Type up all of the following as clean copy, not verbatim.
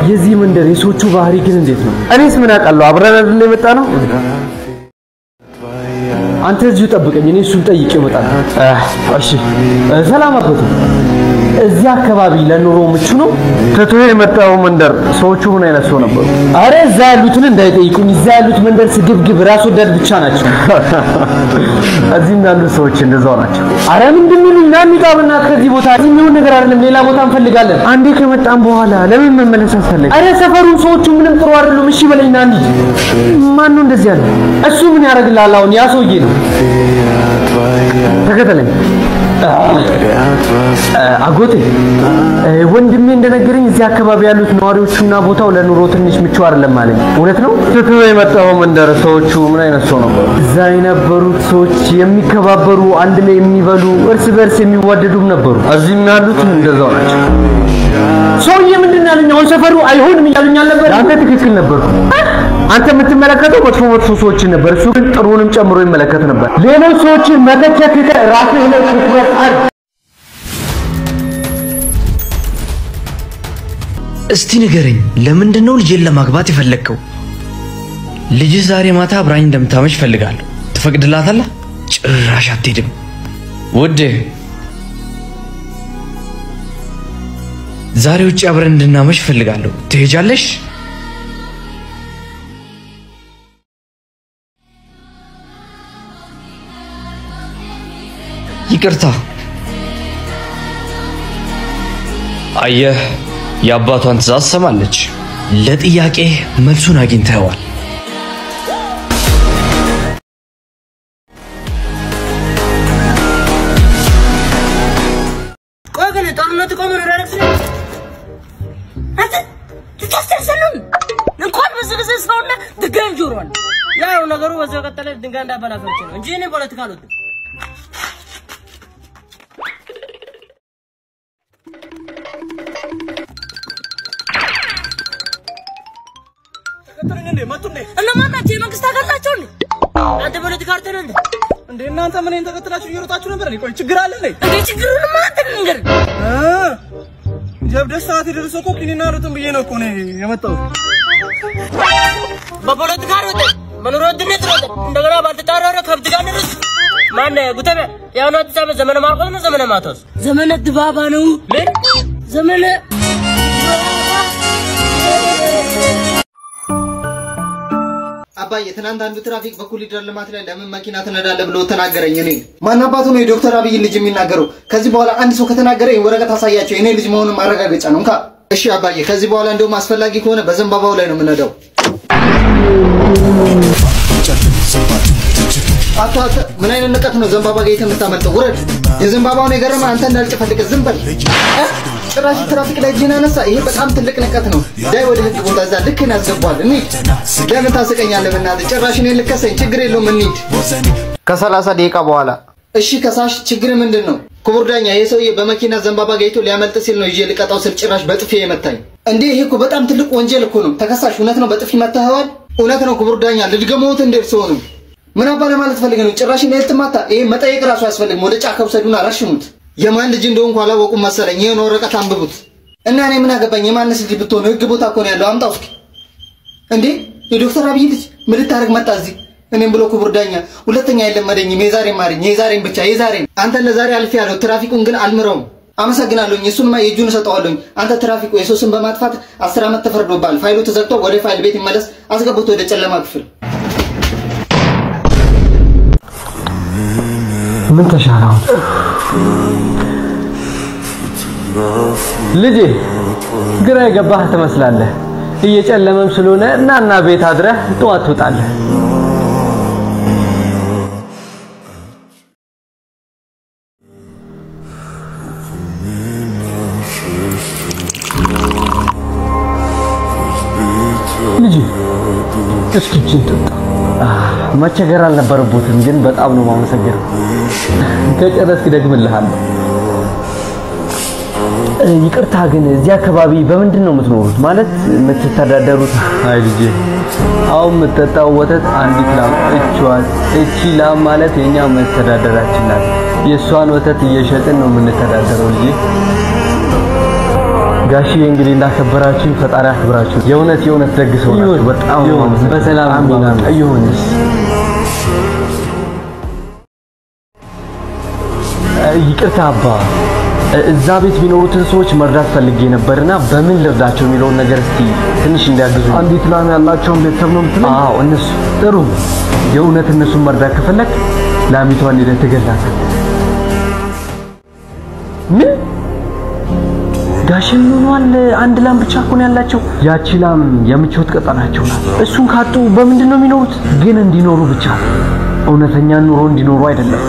የዚህ መንደር የሰዎቹ ባህሪ ግን እንዴት ነው? እኔስ ምን አውቃለሁ? አብረን አይደል የመጣ ነው? አንተ እዚሁ ጠብቀኝ፣ እኔ እሱን ጠይቄ እመጣለሁ። እሺ ሰላም አባቱ። እዚህ አካባቢ ለኑሮ ምቹ ነው? ተቶ የመጣው መንደር ሰዎቹ ምን አይነት ሰው ነበሩ? አረ እዛ ያሉትን እንዳይጠይቁኝ፣ እዛ ያሉት መንደር ስግብግብ ራስ ወዳድ ብቻ ናቸው። እዚህም ያሉት ሰዎች እንደዛው ናቸው። አረ ምንድን ነው ናሚጣውና ከዚህ ቦታ የሚሆን ነገር አይደለም፣ ሌላ ቦታ እንፈልጋለን። አንዴ ከመጣን በኋላ ለምን መመለስ አስፈለገ? አረ ሰፈሩን ሰዎቹ ምንም ጥሩ አይደሉም። እሺ በለኝና እንሂድ። ማን ነው እንደዚህ ያለው? እሱ ምን ያደርግልሃል? አሁን ያ ሰውዬ ነው። ተከተለኝ። አጎቴ ወንድሜ እንደነገረኝ እዚህ አካባቢ ያሉት ነዋሪዎቹና ቦታው ለኑሮ ትንሽ ምቹ አይደለም ማለት ነው። እውነት ነው? ተተው የመጣው መንደር ሰዎቹ ምን አይነት ሰው ነበሩ? እዛ የነበሩት ሰዎች የሚከባበሩ፣ አንድ ላይ የሚበሉ፣ እርስ በርስ የሚዋደዱም ነበሩ። እዚህም ያሉት እንደዛው ናቸው። ሰውዬ ምንድን ያለኝ አሁን ሰፈሩ አይሆንም ይላልኛል ነበር። አንተ ትክክል ነበር። አንተ የምትመለከተው መጥፎ ሰዎችን ነበር፣ እሱ ግን ጥሩንም ጨምሮ ይመለከት ነበር። ሌሎች ሰዎችን መተቸት ራስህ ላይ ትኩረት አድርግ። እስቲ ንገረኝ፣ ለምንድን ነው ልጄን ለማግባት የፈለግከው? ልጅ ዛሬ ማታ አብራኝ እንደምታመሽ ፈልጋለሁ። ትፈቅድላታለህ? ጭራሽ አትሄድም። ውዴ ዛሬ ውጪ አብረን እንድናመሽ ፈልጋለሁ። ትሄጃለሽ? ይቅርታ። አየህ፣ የአባቷን ትዕዛዝ ሰማለች። ለጥያቄ መልሱን አግኝተዋል። ቆገነ ጦርነቱ ቆመ ነው ዳይሬክት ነው። አንተ ትታስተሰሉን እንኳን በዝብዝ ሰውና ድጋም ጆሮዋል። ያው ነገሩ በዛው ቀጠለ። ድንጋይ እንዳበላፈች ነው እንጂ እኔ ፖለቲካ አልወድም። እና ማናቸው የመንግስት አካላቸው እንዴ? አንተ ፖለቲካ አርተን እንዴ እናንተ ምን ተከትላችሁ እየሮጣችሁ ነበር? ቆይ ችግር አለ እንዴ? እንዴ ችግሩን ማንተ ንገር። ጀብደስ ሰዓት ይደርሶ እኮ ኪኒና ሩጥም ብዬ ነው እኮ ነው የመጣው። በፖለቲካ ሮጥ መኖር ወድነት ሮጥ እንደገና ባልተጣራረ ከብት ጋር ነው። ማን ጉተበ ያው ነው ተሰበ ዘመነ ማቆም ነው ዘመነ ማቶስ ዘመነ ድባባ ነው ዘመነ አባዬ ትናንት አንዱ ትራፊክ በኮሪደር ልማት ላይ ለምን መኪና ተነዳለ ብሎ ተናገረኝ። እኔ ማን አባቱ ነው የዶክተር አብይ ልጅ የሚናገረው? ከዚህ በኋላ አንድ ሰው ከተናገረ ወረቀት አሳያቸው የኔ ልጅ መሆኑን ማረጋገጫ ነው። እንካ እሺ አባዬ፣ ከዚህ በኋላ እንደውም አስፈላጊ ከሆነ በዘንባባው ላይ ነው የምንነዳው። አታ ምን አይነት ንቀት ነው ዘንባባ ጋር የምታመልጠው? ውረድ። የዘንባባውን የገረመ አንተ እንዳልጨፈልቅ ዝም በል። ጭራሽ ትራፊክ ላይ ጂና ነሳ። ይሄ በጣም ትልቅ ንቀት ነው። ዳይ ወደ ህግ ቦታ እዛ ልክ እናስገባል። እንሂድ። ለምን ታስቀኛለህ? በእናትህ ጭራሽ እኔን ልከሰኝ። ችግር የለውም እንሂድ። ከ30 ደቂቃ በኋላ እሺ። ከሳሽ ችግር ምንድነው? ክቡር ዳኛ፣ ይሄ ሰውዬ በመኪና ዘንባባ ጋይቶ ሊያመልጥ ሲል ነው ይዤ ልቀጣው ስል ጭራሽ በጥፊ የመታኝ። እንዴ ይሄ እኮ በጣም ትልቅ ወንጀል እኮ ነው። ተከሳሽ እውነት ነው በጥፊ መታኸዋል? እውነት ነው ክቡር ዳኛ። ልድገመውት እንደርሰው ነው። ምን አባለ ማለት ፈልገህ ነው? ጭራሽ እኔ ልትማታ? ይሄ መጠየቅ ራሱ ያስፈልግም። ወደ ጫካ ውሰዱና አራሽሙት። የማን ልጅ እንደሆንኩ አላወቁም መሰለኝ። ይሄን ወረቀት አንብቡት እና እኔ ምን አገባኝ? የማንስ ልጅ ብትሆን ህግ ቦታ እኮ ነው ያለው። አምጣው እስኪ። እንዴ የዶክተር አብይ ልጅ ምን ልታረግ መጣ እዚህ? እኔም ብሎ ክቡር ዳኛ ሁለተኛ አይለመደኝም። የዛሬን ማርኝ፣ የዛሬን ብቻ የዛሬን። አንተ ለዛሬ አልፌ ያለው ትራፊኩን ግን አልምረውም። አመሰግናለሁኝ። እሱንማ የእጁን ሰጠዋለሁኝ። አንተ ትራፊኩ የሶስን በማጥፋት 10 ዓመት ተፈርዶባል። ፋይሉ ተዘግቶ ወደ ፋይል ቤት ይመለስ። አስገቡት ወደ ጨለማ ክፍል። ምን ተሻለው? ልጄ ግራ የገባህ ትመስላለህ። እየጨለመም ስለሆነ እናና ቤት አድረህ ጠዋት ትወጣለህ። ልጄ እስኪ ጭንጥጥ መቸገር አልነበረበትም፣ ግን በጣም ነው ማመሰግነው። ከጨረስክ ደግምልሃለሁ። ይቅርታ ግን እዚህ አካባቢ በምንድን ነው የምትኖሩት? ማለት የምትተዳደሩት? አይ ልጄ አሁን የምትጠጣው ወተት አንዲት ላም እቺ ላም ማለት የኛ መተዳደራችን ናት። የሷን ወተት እየሸጥን ነው የምንተዳደረው ልጄ። ጋሺ እንግዲህ እንዳከበራችሁ ፈጣሪ ያክብራችሁ የእውነት ደግሰው ናችሁ በጣም በሰላም አሚና ይሁንስ ይቅርታ አባ እዛ ቤት ቢኖሩትን ሰዎች መርዳት ፈልጌ ነበርና በምን ልርዳቸው የሚለውን ነገር እስቲ ትንሽ እንዲያግዙ አንዲት ላም ያላቸው ቤተሰብ ነው ምትለው አዎ እነሱ ጥሩ የእውነት እነሱን መርዳት ከፈለክ ላሚቷን ሄደህ ትገላት ምን ጋሽም ሆኗል አንድ ላም ብቻ እኮ ነው ያላቸው ያቺ ላም የምቾት ቀጠናቸው ናት እሱን ካጡ በምንድነው የሚኖሩት ግን እንዲኖሩ ብቻ እውነተኛ ኑሮ እንዲኖሩ አይደለም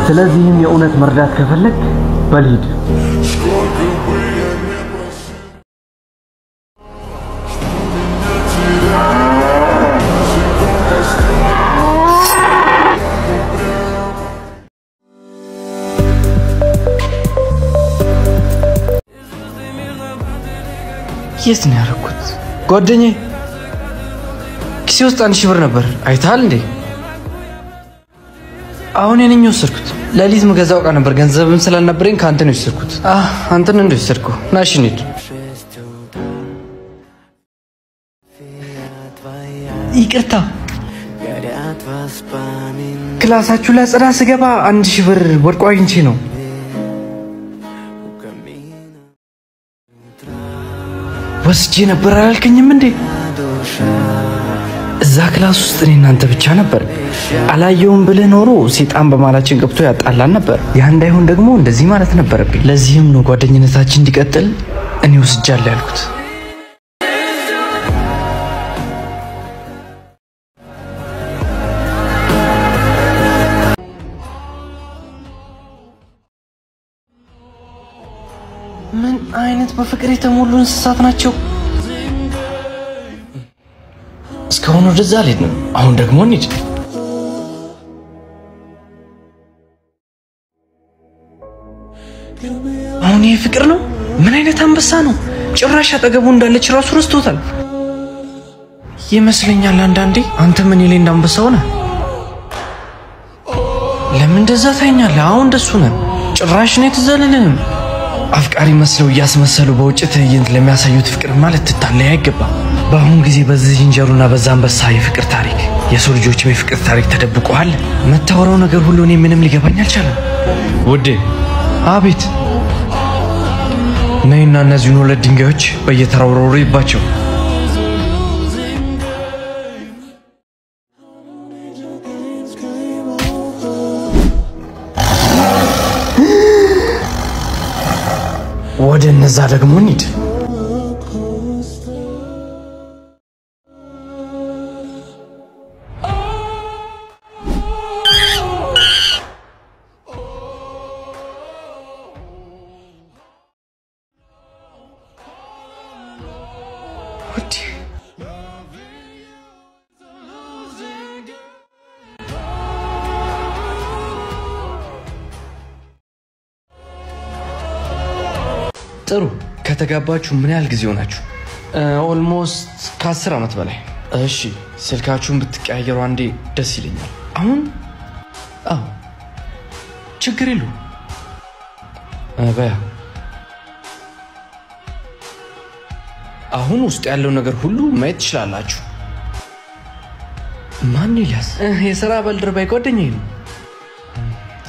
ስለዚህም የእውነት መርዳት ከፈለክ በልሂድ የት ነው ያደረኩት ጓደኛዬ ኪሴ ውስጥ 1000 ብር ነበር አይታል እንዴ አሁን የኔን ወሰድኩት ለሊት መገዛው ዕቃ ነበር ገንዘብም ስላልነበረኝ ካንተ ነው ወሰድኩት አንተን እንደ ወሰድኩ ናሽ እንሂድ ይቅርታ ክላሳችሁ ላይ ጽዳ ስገባ 1000 ብር ወድቆ አግኝቼ ነው ወስጄ ነበር አላልከኝም እንዴ እዛ ክላስ ውስጥ እኔ እናንተ ብቻ ነበር አላየውም ብለ ኖሮ ሰይጣን በማላችን ገብቶ ያጣላን ነበር ያ እንዳይሆን ደግሞ እንደዚህ ማለት ነበርብኝ ለዚህም ነው ጓደኝነታችን እንዲቀጥል እኔ ወስጃለሁ ያልኩት ምን አይነት በፍቅር የተሞሉ እንስሳት ናቸው እስካሁን ወደዛ አልሄድንም አሁን ደግሞ እንሂድ አሁን ይሄ ፍቅር ነው ምን አይነት አንበሳ ነው ጭራሽ አጠገቡ እንዳለች ራሱ ረስቶታል ይመስለኛል አንዳንዴ አንተ ምን ይሌ እንዳንበሳ ሆነ ለምን እንደዛ ታኛለህ አሁን እንደሱ ነው ጭራሽ ነው የተዘለለንም አፍቃሪ መስለው ያስመሰሉ በውጭ ትዕይንት ለሚያሳዩት ፍቅር ማለት ትታለይ አይገባም በአሁን ጊዜ በዚህ እንጀሩና በዛ አንበሳ የፍቅር ታሪክ የሰው ልጆች በፍቅር ታሪክ ተደብቀዋል መታወራው ነገር ሁሉ እኔ ምንም ሊገባኝ አልቻለም ወዴ አቤት ነይና እነዚህን ሁለት ድንጋዮች በየተራራው ይባቸው ወደ እነዛ ደግሞ እንሂድ ጥሩ ከተጋባችሁ ምን ያህል ጊዜ ሆናችሁ ኦልሞስት ከ10 አመት በላይ እሺ ስልካችሁን ብትቀያየሩ አንዴ ደስ ይለኛል አሁን አዎ ችግር የለውም በያ አሁን ውስጥ ያለው ነገር ሁሉ ማየት ትችላላችሁ ማን ይላስ የሥራ ባልደረባዬ ጓደኛዬ ነው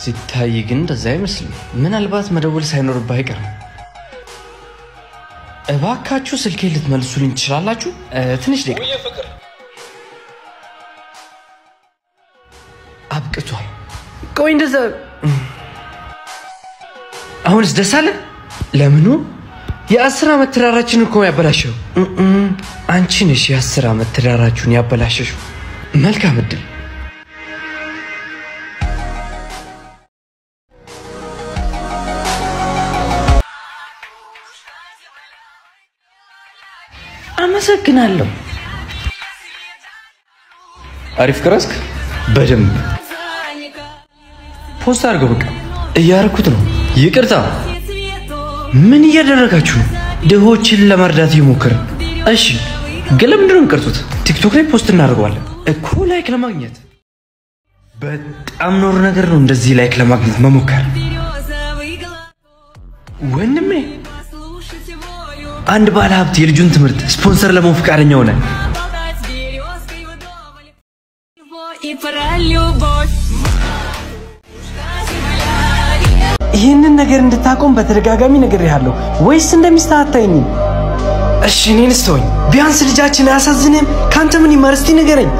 ሲታይ ግን እንደዛ አይመስልም ምናልባት መደወል ሳይኖርብህ አይቀርም እባካችሁ ስልኬ ልትመልሱልኝ ትችላላችሁ ትንሽ ደቂቃ አብቅቷል ቆይ እንደዛ አሁንስ ደስ አለ ለምኑ የ10 አመት ትዳራችንን እኮ ያበላሸው አንቺ ነሽ የ10 አመት ትዳራችሁን ያበላሸሽው መልካም እድል አመሰግናለሁ አሪፍ ከረስክ በደንብ ፖስት አድርገው በቃ እያረኩት ነው ይቅርታ ምን እያደረጋችሁ ነው ድሆችን ለመርዳት ይሞክር እሺ ግን ለምንድን ነው የምትቀርጹት ቲክቶክ ላይ ፖስት እናደርገዋለን እኮ ላይክ ለማግኘት በጣም ኖር ነገር ነው እንደዚህ ላይክ ለማግኘት መሞከር ወንድሜ አንድ ባለ ሀብት የልጁን ትምህርት ስፖንሰር ለመሆን ፈቃደኛ ሆነ። ይህንን ነገር እንድታቆም በተደጋጋሚ ነግሬሃለሁ ወይስ እንደሚስተካተኝ? እሺ እኔን ስተውኝ ቢያንስ ልጃችን አያሳዝንም? ካንተ ምን ይማር እስቲ ንገረኝ።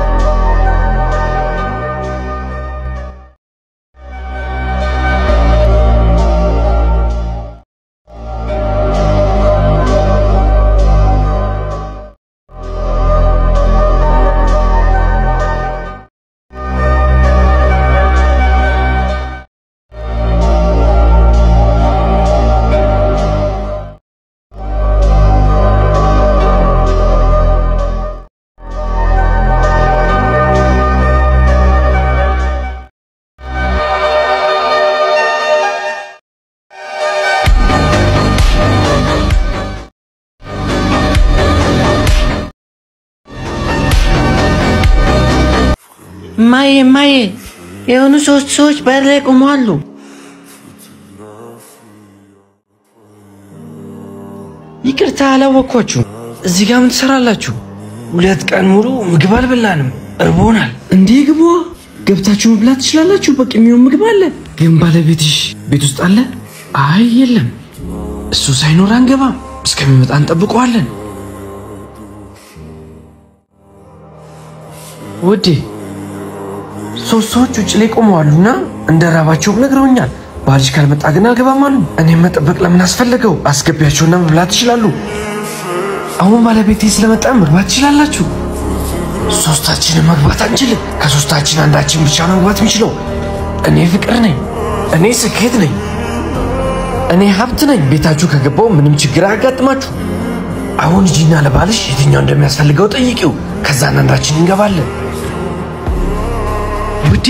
ማዬ የሆኑ ሰዎች በር ላይ ቆመዋል። ይቅርታ አላወቅኳችሁ። እዚህ ጋር ምን ትሰራላችሁ? 2 ቀን ሙሉ ምግብ አልበላንም፣ እርቦናል። እንዴ ግቡ፣ ገብታችሁ መብላት ትችላላችሁ። በቂ የሚሆን ምግብ አለ። ግን ባለቤትሽ ቤት ውስጥ አለ? አይ የለም፣ እሱ ሳይኖር አንገባም። እስከሚመጣ እንጠብቀዋለን። ውዴ 3 ሰዎች ውጭ ላይ ቆመዋሉና እንደራባቸው ነግረውኛል። ባልሽ ካልመጣ ግን አልገባም አሉ። እኔም መጠበቅ ለምን አስፈለገው? አስገቢያቸውና መብላት ይችላሉ። አሁን ባለቤቴ ስለመጣ መግባት ትችላላችሁ። 3ታችንን መግባት አንችልም። ከ3ታችን አንዳችን ብቻ ነው መግባት የሚችለው። እኔ ፍቅር ነኝ፣ እኔ ስኬት ነኝ፣ እኔ ሀብት ነኝ። ቤታችሁ ከገባው ምንም ችግር አያጋጥማችሁ። አሁን ሂጂና ለባልሽ የትኛው እንደሚያስፈልገው ጠይቂው። ከዛ አንዳችን እንገባለን። ውዴ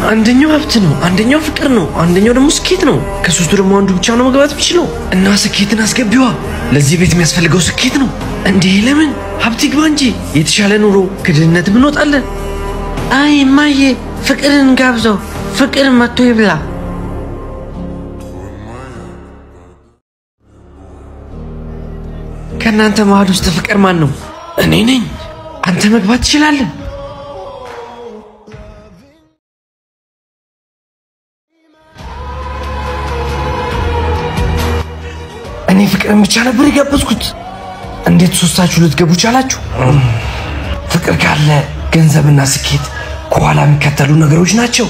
አንደኛው ሀብት ነው፣ አንደኛው ፍቅር ነው፣ አንደኛው ደግሞ ስኬት ነው። ከ3ቱ ደግሞ አንዱ ብቻ ነው መግባት የሚችለው። እና ስኬትን አስገቢዋ። ለዚህ ቤት የሚያስፈልገው ስኬት ነው። እንዴ ለምን ሀብት ይግባ እንጂ የተሻለ ኑሮ ከድህነት እንወጣለን። አይ ማዬ ፍቅርን ጋብዘው፣ ፍቅር መጥቶ ይብላ። ከእናንተ መሀል ውስጥ ፍቅር ማን ነው? እኔ ነኝ። አንተ መግባት ትችላለህ። እኔ ፍቅርን ብቻ ነበር የጋበዝኩት። እንዴት 3ታችሁ ልትገቡ ቻላችሁ? ፍቅር ካለ ገንዘብና ስኬት ከኋላ የሚከተሉ ነገሮች ናቸው።